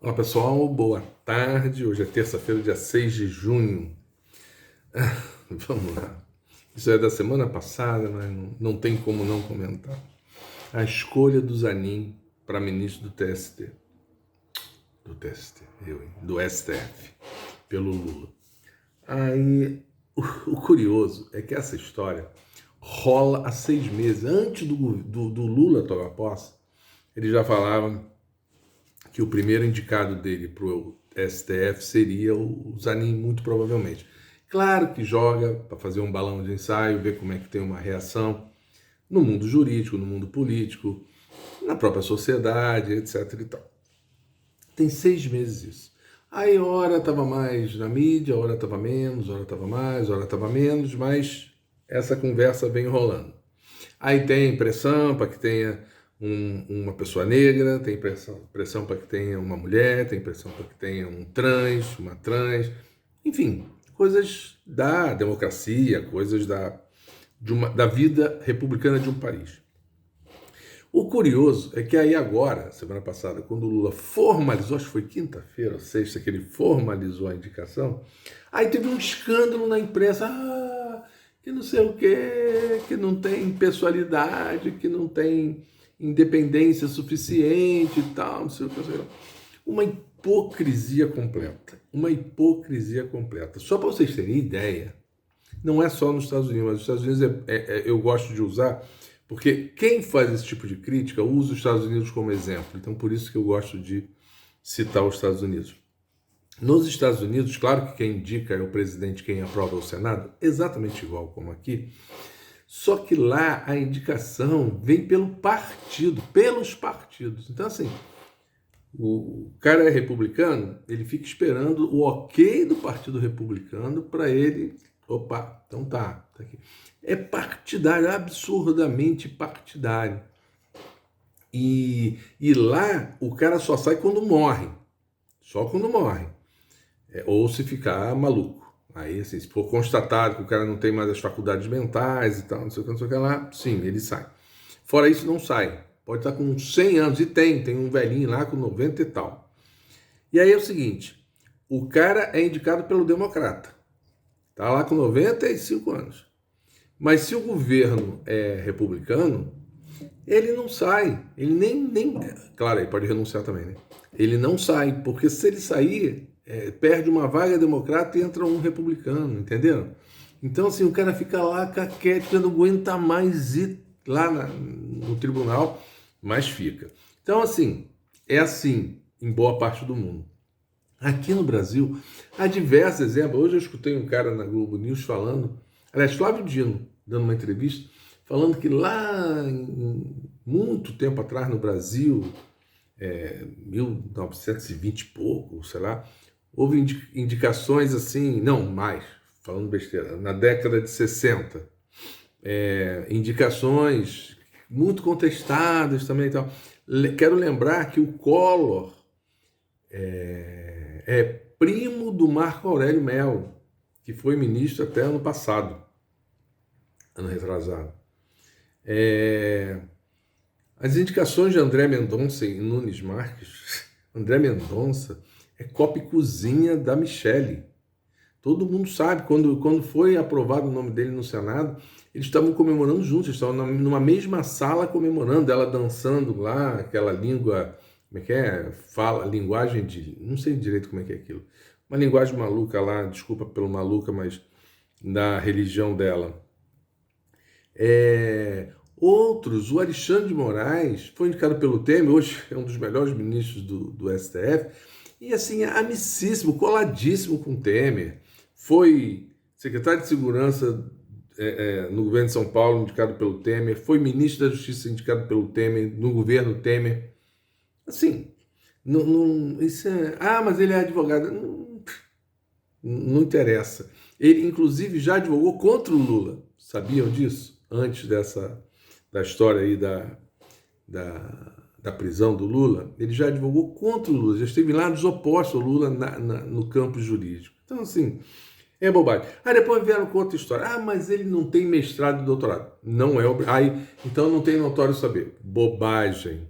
Olá pessoal, boa tarde. Hoje é terça-feira, dia 6 de junho. Vamos lá. Isso é da semana passada, mas não tem como não comentar. A escolha do Zanin para ministro do TST. Do STF, pelo Lula. Aí, o curioso é que essa história rola há 6 meses. Antes do Lula tomar posse, ele já falava que o primeiro indicado dele para o STF seria o Zanin, muito provavelmente. Claro que joga para fazer um balão de ensaio, ver como é que tem uma reação no mundo jurídico, no mundo político, na própria sociedade, etc. e tal. Tem 6 meses isso. Aí, hora estava mais na mídia, hora estava menos, hora estava mais, hora estava menos, mas essa conversa vem rolando. Aí tem pressão para que tenha uma pessoa negra, tem pressão para que tenha uma mulher, tem pressão para que tenha uma trans, enfim, coisas da democracia, coisas da vida republicana de um país. O curioso é que aí agora, semana passada, quando o Lula formalizou, acho que foi quinta-feira ou sexta que ele formalizou a indicação, aí teve um escândalo na imprensa, que não sei o quê, que não tem pessoalidade, que não tem independência suficiente e tal, não sei o que. Uma hipocrisia completa. Uma hipocrisia completa. Só para vocês terem ideia, não é só nos Estados Unidos, mas nos Estados Unidos eu gosto de usar, porque quem faz esse tipo de crítica usa os Estados Unidos como exemplo. Então, por isso que eu gosto de citar os Estados Unidos. Nos Estados Unidos, claro que quem indica é o presidente, quem aprova é o Senado, exatamente igual como aqui. Só que lá a indicação vem pelo partido, pelos partidos. Então, assim, o cara é republicano, ele fica esperando o ok do Partido Republicano para ele... Opa, então tá aqui. É partidário, absurdamente partidário. E lá o cara só sai quando morre. Só quando morre. Ou se ficar maluco. Aí, assim, se for constatado que o cara não tem mais as faculdades mentais e tal, não sei o que lá, sim, ele sai. Fora isso, não sai. Pode estar com 100 anos, e tem um velhinho lá com 90 e tal. E aí é o seguinte, o cara é indicado pelo democrata. Tá lá com 95 anos. Mas se o governo é republicano, ele não sai. Ele nem... Claro, ele pode renunciar também, né? Ele não sai, porque se ele sair, perde uma vaga democrata e entra um republicano, entenderam? Então, assim, o cara fica lá caquético, não aguenta mais ir lá no tribunal, mas fica. Então, assim, é assim em boa parte do mundo. Aqui no Brasil, há diversos exemplos. Hoje eu escutei um cara na Globo News falando, aliás, Flávio Dino, dando uma entrevista, falando que lá, muito tempo atrás no Brasil, 1920 e pouco, sei lá, houve indicações assim, não mais, falando besteira, na década de 60, indicações muito contestadas também e tal. Quero lembrar que o Collor é primo do Marco Aurélio Melo, que foi ministro até ano passado, ano retrasado. As indicações de André Mendonça e Nunes Marques, André Mendonça é cópia e cozinha da Michelle. Todo mundo sabe, quando foi aprovado o nome dele no Senado, eles estavam comemorando juntos, eles estavam numa mesma sala comemorando, ela dançando lá, aquela língua, como é que é? Fala, linguagem de... não sei direito como é que é aquilo. Uma linguagem maluca lá, desculpa pelo maluca, mas da religião dela. Outros, o Alexandre de Moraes, foi indicado pelo Temer, hoje é um dos melhores ministros do STF, e assim, amicíssimo, coladíssimo com o Temer. Foi secretário de Segurança no governo de São Paulo, indicado pelo Temer, foi ministro da Justiça, indicado pelo Temer, no governo Temer. Assim, isso mas ele é advogado. Não interessa. Ele, inclusive, já advogou contra o Lula. Sabiam disso? Antes da história aí da prisão do Lula, ele já advogou contra o Lula, já esteve lá dos opostos ao Lula no campo jurídico. Então, assim, é bobagem. Aí depois vieram com outra história. Mas ele não tem mestrado e doutorado. Não é então não tem notório saber. Bobagem.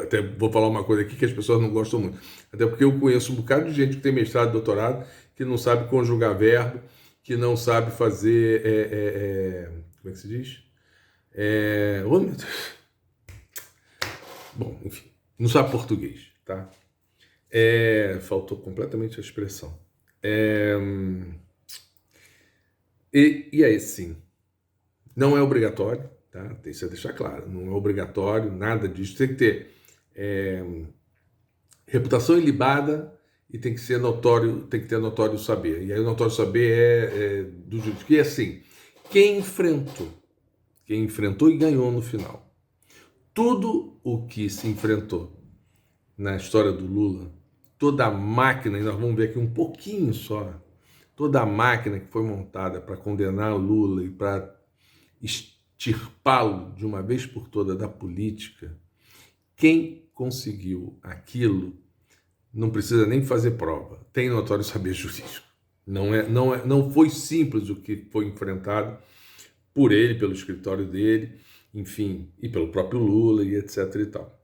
até vou falar uma coisa aqui que as pessoas não gostam muito, até porque eu conheço um bocado de gente que tem mestrado e doutorado que não sabe conjugar verbo, que não sabe fazer, como é que se diz? Oh, meu Deus. Bom, enfim, não sabe português, tá? Faltou completamente a expressão. E aí, sim, não é obrigatório, tá? Isso é deixar claro, não é obrigatório, nada disso. Tem que ter reputação ilibada e tem que ser notório, tem que ter notório saber. E aí o notório saber é do jurídico. E assim, quem enfrentou e ganhou no final. Tudo o que se enfrentou na história do Lula, toda a máquina, e nós vamos ver aqui um pouquinho só, toda a máquina que foi montada para condenar Lula e para extirpá-lo de uma vez por toda da política, quem conseguiu aquilo não precisa nem fazer prova, tem notório saber jurídico. Não foi simples o que foi enfrentado por ele, pelo escritório dele, enfim, e pelo próprio Lula e etc e tal.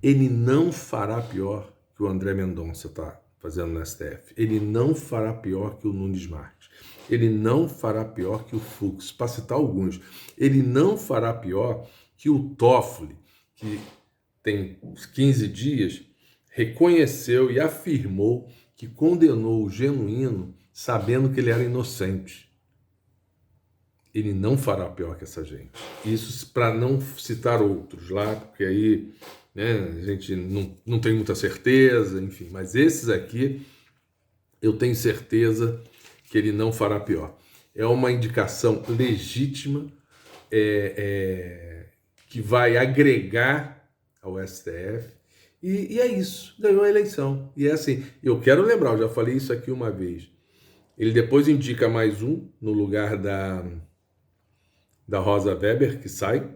Ele não fará pior que o André Mendonça está fazendo no STF. Ele não fará pior que o Nunes Marques. Ele não fará pior que o Fux, para citar alguns. Ele não fará pior que o Toffoli, que tem 15 dias, reconheceu e afirmou que condenou o Genuíno sabendo que ele era inocente. Ele não fará pior que essa gente. Isso para não citar outros lá, porque aí, né, a gente não tem muita certeza, enfim. Mas esses aqui, eu tenho certeza que ele não fará pior. É uma indicação legítima, que vai agregar ao STF. E é isso, ganhou a eleição. E é assim, eu quero lembrar, eu já falei isso aqui uma vez. Ele depois indica mais um no lugar da Rosa Weber, que sai.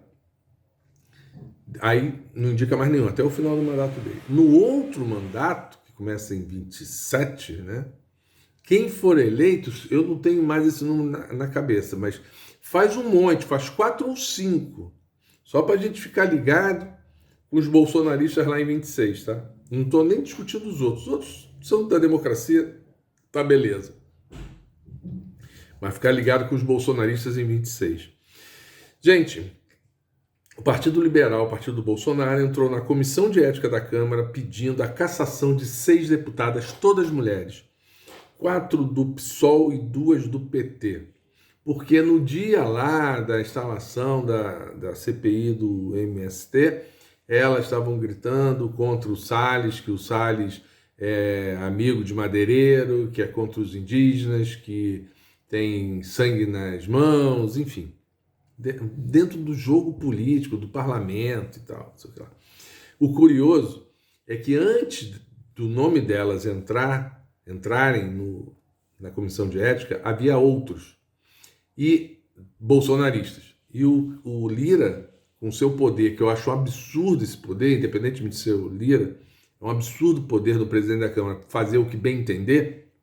Aí não indica mais nenhum, até o final do mandato dele. No outro mandato, que começa em 27, né? Quem for eleito, eu não tenho mais esse número na cabeça, mas faz um monte, faz 4 ou 5. Só para a gente ficar ligado com os bolsonaristas lá em 26, tá? Não estou nem discutindo os outros. Os outros são da democracia, tá beleza. Mas ficar ligado com os bolsonaristas em 26. Gente, o Partido Liberal, o Partido do Bolsonaro, entrou na Comissão de Ética da Câmara pedindo a cassação de 6 deputadas, todas mulheres. 4 do PSOL e 2 do PT. Porque no dia lá da instalação da CPI do MST, elas estavam gritando contra o Salles, que o Salles é amigo de madeireiro, que é contra os indígenas, que tem sangue nas mãos, enfim. Dentro do jogo político, do parlamento e tal. O curioso é que antes do nome delas entrarem na comissão de ética, havia outros, e bolsonaristas. E o Lira, com seu poder, que eu acho um absurdo esse poder, independentemente de ser o Lira, é um absurdo o poder do presidente da Câmara fazer o que bem entender,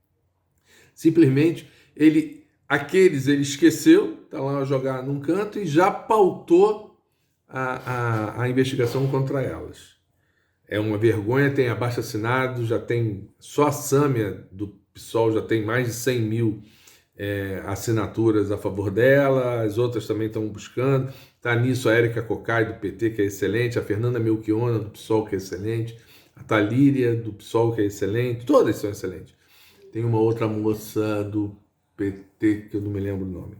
simplesmente ele esqueceu, está lá a jogar num canto e já pautou a investigação contra elas. É uma vergonha, tem abaixo-assinado, já tem, só a Sâmia do PSOL já tem mais de 100 mil assinaturas a favor dela, as outras também estão buscando. Está nisso a Érica Cocai, do PT, que é excelente, a Fernanda Melchiona, do PSOL, que é excelente, a Talíria, do PSOL, que é excelente, todas são excelentes. Tem uma outra moça do PT, que eu não me lembro o nome.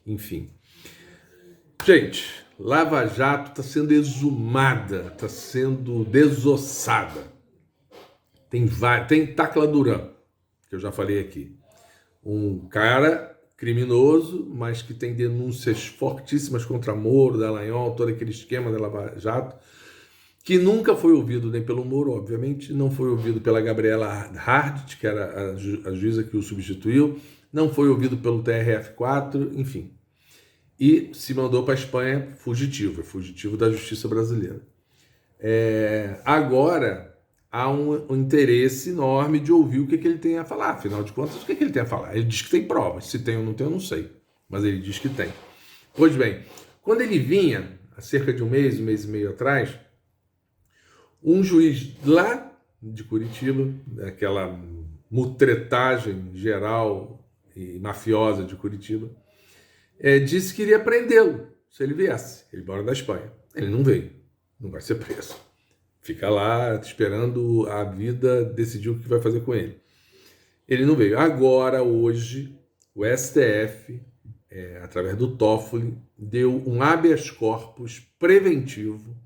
Enfim. Gente, Lava Jato está sendo exumada, está sendo desossada. Tem Tacla Duran, que eu já falei aqui. Um cara criminoso, mas que tem denúncias fortíssimas contra Moro, Dallagnol, todo aquele esquema da Lava Jato, que nunca foi ouvido nem pelo Moro, obviamente, não foi ouvido pela Gabriela Hardt, que era a juíza que o substituiu, não foi ouvido pelo TRF4, enfim. E se mandou para a Espanha fugitivo da justiça brasileira. Agora há um interesse enorme de ouvir o que ele tem a falar. Afinal de contas, o que ele tem a falar? Ele diz que tem provas. Se tem ou não tem, eu não sei. Mas ele diz que tem. Pois bem, quando ele vinha, há cerca de um mês e meio atrás, Um juiz lá de Curitiba, aquela mutretagem geral e mafiosa de Curitiba, disse que iria prendê-lo se ele viesse. Ele mora na Espanha. Ele não veio, não vai ser preso. Fica lá esperando a vida decidir o que vai fazer com ele. Ele não veio. Agora, hoje, o STF, através do Toffoli, deu um habeas corpus preventivo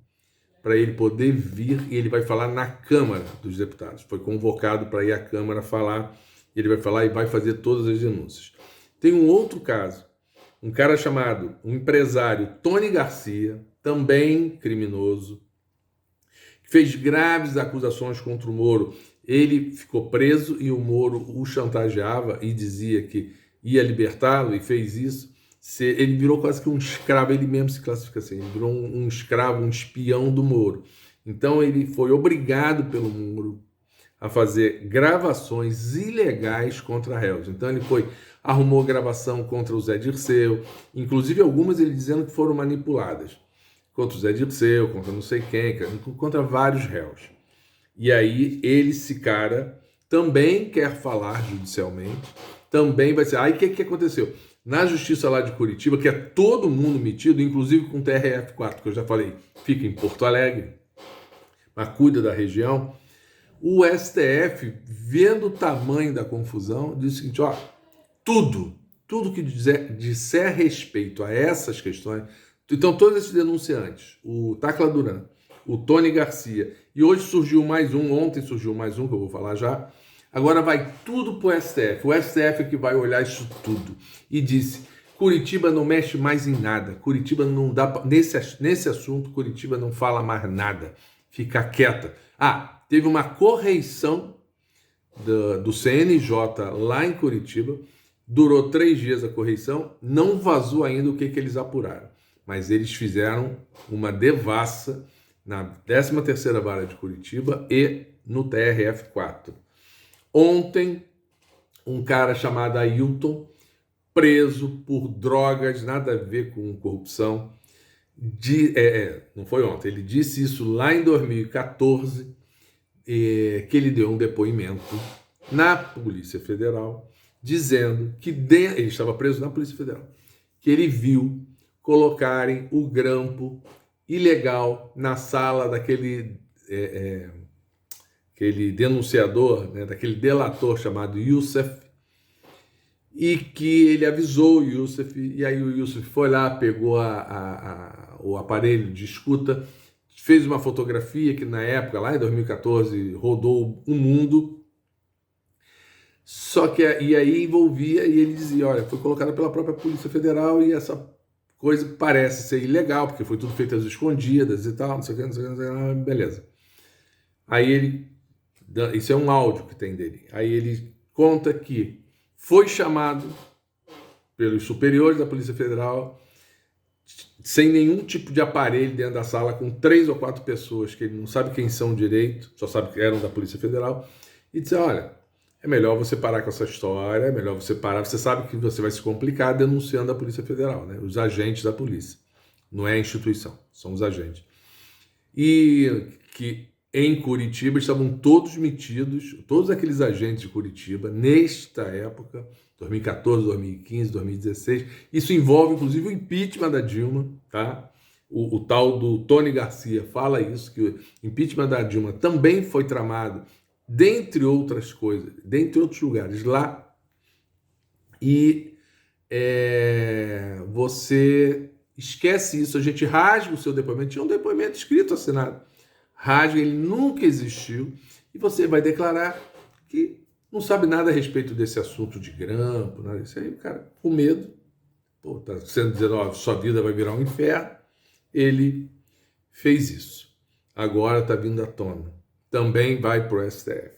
para ele poder vir, e ele vai falar na Câmara dos Deputados. Foi convocado para ir à Câmara falar, ele vai falar e vai fazer todas as denúncias. Tem um outro caso, um cara chamado, um empresário, Tony Garcia, também criminoso, que fez graves acusações contra o Moro. Ele ficou preso e o Moro o chantageava e dizia que ia libertá-lo, e fez isso. Ele virou quase que um escravo, ele mesmo se classifica assim, ele virou um escravo, um espião do Moro. Então ele foi obrigado pelo Moro a fazer gravações ilegais contra réus. Então ele arrumou gravação contra o Zé Dirceu, inclusive algumas ele dizendo que foram manipuladas, contra o Zé Dirceu, contra não sei quem, contra vários réus. E aí esse cara também quer falar judicialmente, também vai ser... Aí o que aconteceu? Na justiça lá de Curitiba, que é todo mundo metido, inclusive com o TRF4, que eu já falei, fica em Porto Alegre, mas cuida da região, o STF, vendo o tamanho da confusão, disse o seguinte, ó, tudo que disser respeito a essas questões, então todos esses denunciantes, o Tacla Duran, o Tony Garcia, e hoje surgiu mais um, ontem surgiu mais um, que eu vou falar já, agora vai tudo para o STF. O STF é que vai olhar isso tudo. E disse, Curitiba não mexe mais em nada. Curitiba não dá... Nesse assunto, Curitiba não fala mais nada. Fica quieta. Teve uma correição do CNJ lá em Curitiba. Durou 3 dias a correição. Não vazou ainda o que eles apuraram. Mas eles fizeram uma devassa na 13ª Vara de Curitiba e no TRF4. Ontem, um cara chamado Ailton, preso por drogas, nada a ver com corrupção. Não foi ontem, ele disse isso lá em 2014, que ele deu um depoimento na Polícia Federal, dizendo que ele estava preso na Polícia Federal, que ele viu colocarem o grampo ilegal na sala daquele... aquele denunciador, daquele delator chamado Youssef, e que ele avisou o Youssef, e aí o Youssef foi lá, pegou o aparelho de escuta, fez uma fotografia que na época, lá em 2014, rodou o mundo, só que e aí envolvia, e ele dizia, olha, foi colocada pela própria Polícia Federal e essa coisa parece ser ilegal, porque foi tudo feito às escondidas e tal, não sei o que, beleza. Aí isso é um áudio que tem dele. Aí ele conta que foi chamado pelos superiores da Polícia Federal, sem nenhum tipo de aparelho dentro da sala, com 3 ou 4 pessoas que ele não sabe quem são direito, só sabe que eram da Polícia Federal, e disse, olha, é melhor você parar com essa história, é melhor você parar, você sabe que você vai se complicar denunciando a Polícia Federal, os agentes da polícia. Não é a instituição, são os agentes. E que em Curitiba estavam todos metidos, todos aqueles agentes de Curitiba, nesta época, 2014, 2015, 2016, isso envolve inclusive o impeachment da Dilma, tá? O tal do Tony Garcia fala isso, que o impeachment da Dilma também foi tramado, dentre outras coisas, dentre outros lugares, lá, e você esquece isso, a gente rasga o seu depoimento, tinha um depoimento escrito, assinado, rasga, ele nunca existiu, e você vai declarar que não sabe nada a respeito desse assunto de grampo, nada disso. Aí o cara, com medo, tá sendo dizendo, ó, sua vida vai virar um inferno, ele fez isso. Agora está vindo à tona. Também vai para o STF.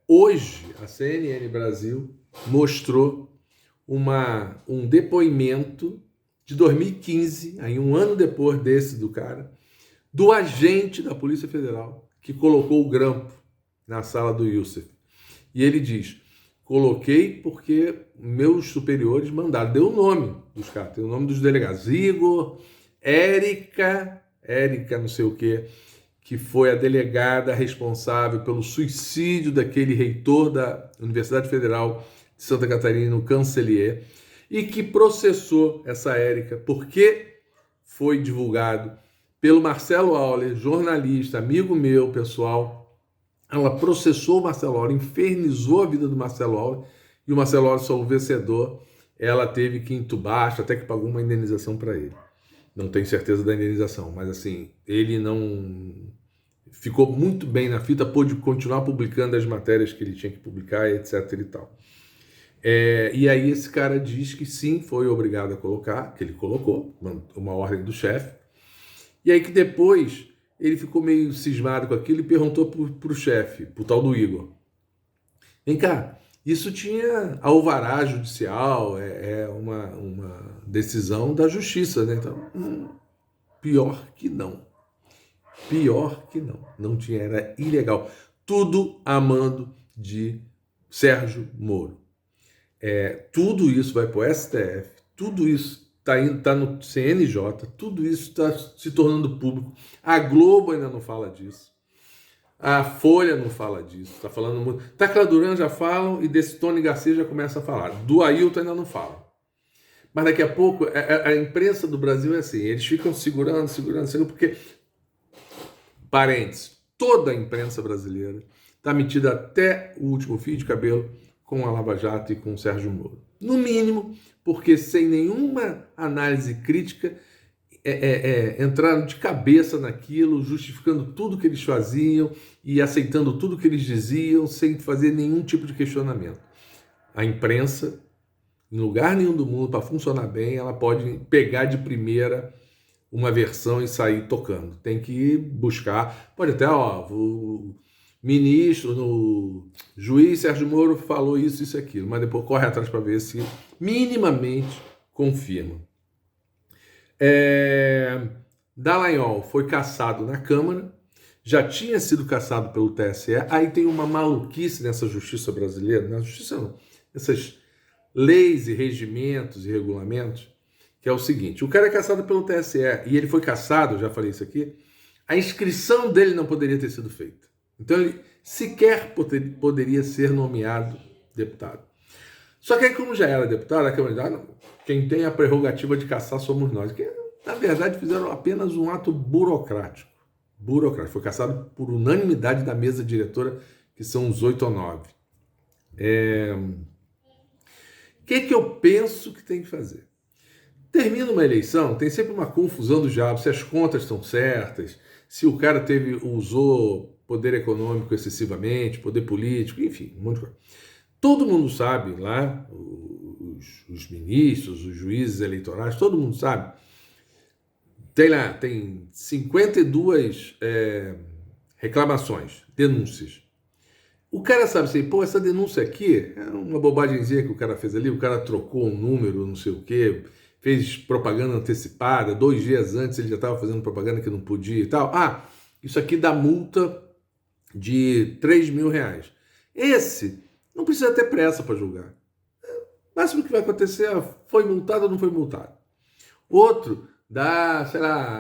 Hoje, a CNN Brasil mostrou um depoimento de 2015, aí um ano depois desse do cara, do agente da Polícia Federal que colocou o grampo na sala do Youssef. E ele diz, coloquei porque meus superiores mandaram, deu o nome dos caras, tem o nome dos delegados, Igor, Érica não sei o quê, que foi a delegada responsável pelo suicídio daquele reitor da Universidade Federal de Santa Catarina, o Cancelier, e que processou essa Érica, porque foi divulgado pelo Marcelo Auler, jornalista, amigo meu, pessoal. Ela processou o Marcelo Auler, infernizou a vida do Marcelo Auler, e o Marcelo Auler só o vencedor. Ela teve que entubar, acho até que pagou uma indenização para ele. Não tenho certeza da indenização, mas assim, ele não ficou muito bem na fita, pôde continuar publicando as matérias que ele tinha que publicar, etc e tal. E aí esse cara diz que sim, foi obrigado a colocar, que ele colocou, uma ordem do chefe, e aí que depois ele ficou meio cismado com aquilo e perguntou pro chefe, pro tal do Igor, vem cá, isso tinha alvará judicial, uma decisão da justiça, né? Então, pior que não. Pior que não. Não tinha, era ilegal. Tudo a mando de Sérgio Moro. Tudo isso vai para o STF, tudo isso está no CNJ, tudo isso está se tornando público. A Globo ainda não fala disso. A Folha não fala disso. Está falando muito. Tacla Duran já falam e desse Tony Garcia já começa a falar. Do Ailton ainda não fala. Mas daqui a pouco, a imprensa do Brasil é assim, eles ficam segurando, porque, parênteses, toda a imprensa brasileira está metida até o último fio de cabelo com a Lava Jato e com o Sérgio Moro. No mínimo, porque sem nenhuma análise crítica, entraram de cabeça naquilo, justificando tudo que eles faziam e aceitando tudo que eles diziam, sem fazer nenhum tipo de questionamento. A imprensa, em lugar nenhum do mundo, para funcionar bem, ela pode pegar de primeira uma versão e sair tocando. Tem que buscar, pode até, o ministro, o juiz Sérgio Moro falou isso e aquilo, mas depois corre atrás para ver se minimamente confirma. Dallagnol foi cassado na Câmara, já tinha sido cassado pelo TSE, aí tem uma maluquice nessa justiça brasileira, na justiça não, essas leis e regimentos e regulamentos, que é o seguinte, o cara é cassado pelo TSE, e ele foi cassado, já falei isso aqui, a inscrição dele não poderia ter sido feita. Então ele sequer poderia ser nomeado deputado. Só que aí, como já era deputado, a Câmara diz, quem tem a prerrogativa de cassar somos nós. Que, na verdade, fizeram apenas um ato burocrático. Foi cassado por unanimidade da mesa diretora, que são os 8 ou 9. O que eu penso que tem que fazer? Termina uma eleição, tem sempre uma confusão do diabo, se as contas estão certas, se o cara usou poder econômico excessivamente, poder político, enfim, um monte de coisa. Todo mundo sabe lá, os ministros, os juízes eleitorais, todo mundo sabe. Tem 52 reclamações, denúncias. O cara sabe assim, essa denúncia aqui é uma bobagemzinha que o cara fez ali, o cara trocou um número, não sei o quê, fez propaganda antecipada, 2 dias antes ele já estava fazendo propaganda que não podia e tal. Isso aqui dá multa de R$3.000. Esse não precisa ter pressa para julgar. O máximo que vai acontecer foi multado ou não foi multado. Outro dá,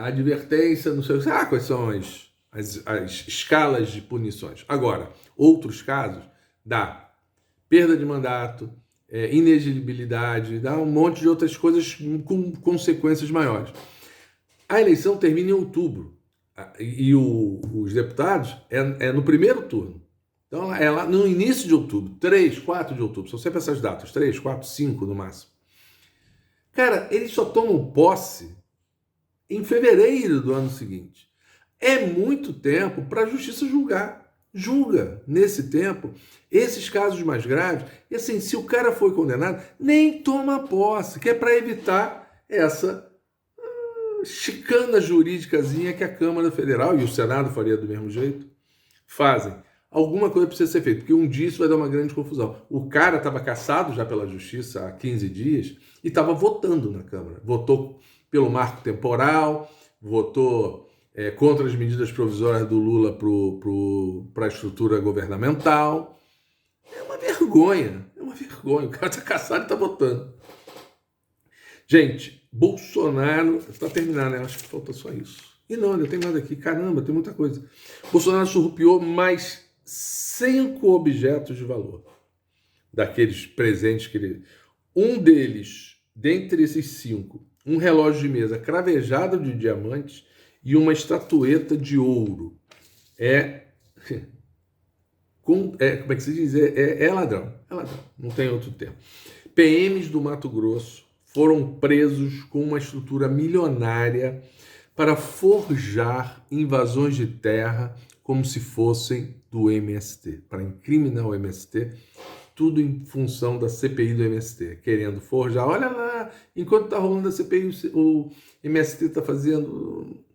advertência, não sei quais são as escalas de punições. Agora, outros casos, dá perda de mandato, inexigibilidade, dá um monte de outras coisas com consequências maiores. A eleição termina em outubro e os deputados é no primeiro turno. Então, é lá no início de outubro, 3, 4 de outubro, são sempre essas datas, 3, 4, 5 no máximo. Cara, eles só tomam posse em fevereiro do ano seguinte. É muito tempo para a justiça julgar. Julga, nesse tempo, esses casos mais graves. E assim, se o cara foi condenado, nem toma posse, que é para evitar essa chicana jurídicazinha que a Câmara Federal e o Senado faria do mesmo jeito, fazem. Alguma coisa precisa ser feita, porque um dia isso vai dar uma grande confusão. O cara estava cassado já pela justiça há 15 dias e estava votando na Câmara. Votou pelo marco temporal, votou contra as medidas provisórias do Lula para a estrutura governamental. É uma vergonha. O cara está cassado e está votando. Gente, Bolsonaro... Para terminar, né? Acho que falta só isso. E não, ainda tem mais aqui. Caramba, tem muita coisa. Bolsonaro surrupiou mais 5 objetos de valor daqueles presentes que ele... Um deles, dentre esses 5, um relógio de mesa cravejado de diamantes e uma estatueta de ouro. Como é que se diz? É ladrão. É ladrão. Não tem outro termo. PMs do Mato Grosso foram presos com uma estrutura milionária para forjar invasões de terra como se fossem do MST, para incriminar o MST, tudo em função da CPI do MST, querendo forjar. Olha lá, enquanto está rolando a CPI, o MST está fazendo...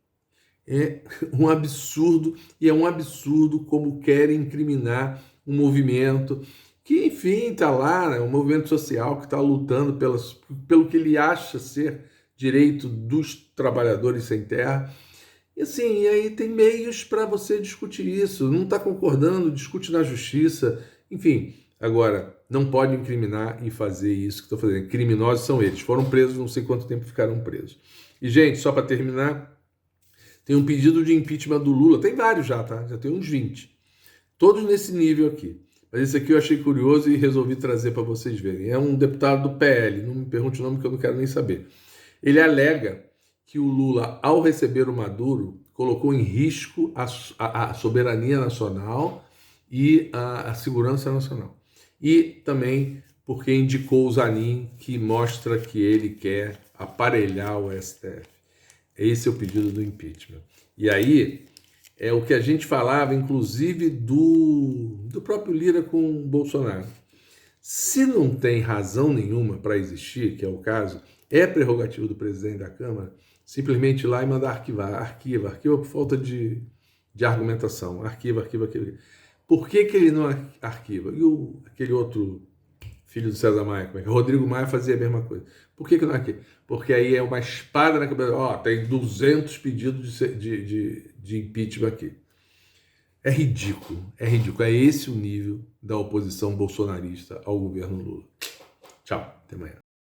É um absurdo, e é um absurdo como querem incriminar um movimento que, enfim, está lá, né, um movimento social que está lutando pelo que ele acha ser direito dos trabalhadores sem terra. E assim, e aí tem meios para você discutir isso. Não está concordando, discute na justiça, enfim. Agora, não pode incriminar e fazer isso que estou fazendo. Criminosos são eles. Foram presos, não sei quanto tempo ficaram presos. E, gente, só para terminar, tem um pedido de impeachment do Lula. Tem vários já, tá? Já tem uns 20. Todos nesse nível aqui. Mas esse aqui eu achei curioso e resolvi trazer para vocês verem. É um deputado do PL. Não me pergunte o nome que eu não quero nem saber. Ele alega que o Lula, ao receber o Maduro, colocou em risco a soberania nacional e a segurança nacional. E também porque indicou o Zanin, que mostra que ele quer aparelhar o STF. Esse é o pedido do impeachment. E aí é o que a gente falava, inclusive, do próprio Lira com o Bolsonaro. Se não tem razão nenhuma para existir, que é o caso, é prerrogativa do presidente da Câmara simplesmente ir lá e mandar arquivar. Arquiva por falta de argumentação. Arquiva. Por que ele não arquiva? E aquele outro filho do César Maia, como é que é? Rodrigo Maia fazia a mesma coisa. Por que não arquiva? Porque aí é uma espada na cabeça. Ó, tem 200 pedidos de impeachment aqui. É ridículo. É esse o nível da oposição bolsonarista ao governo Lula. Tchau, até amanhã.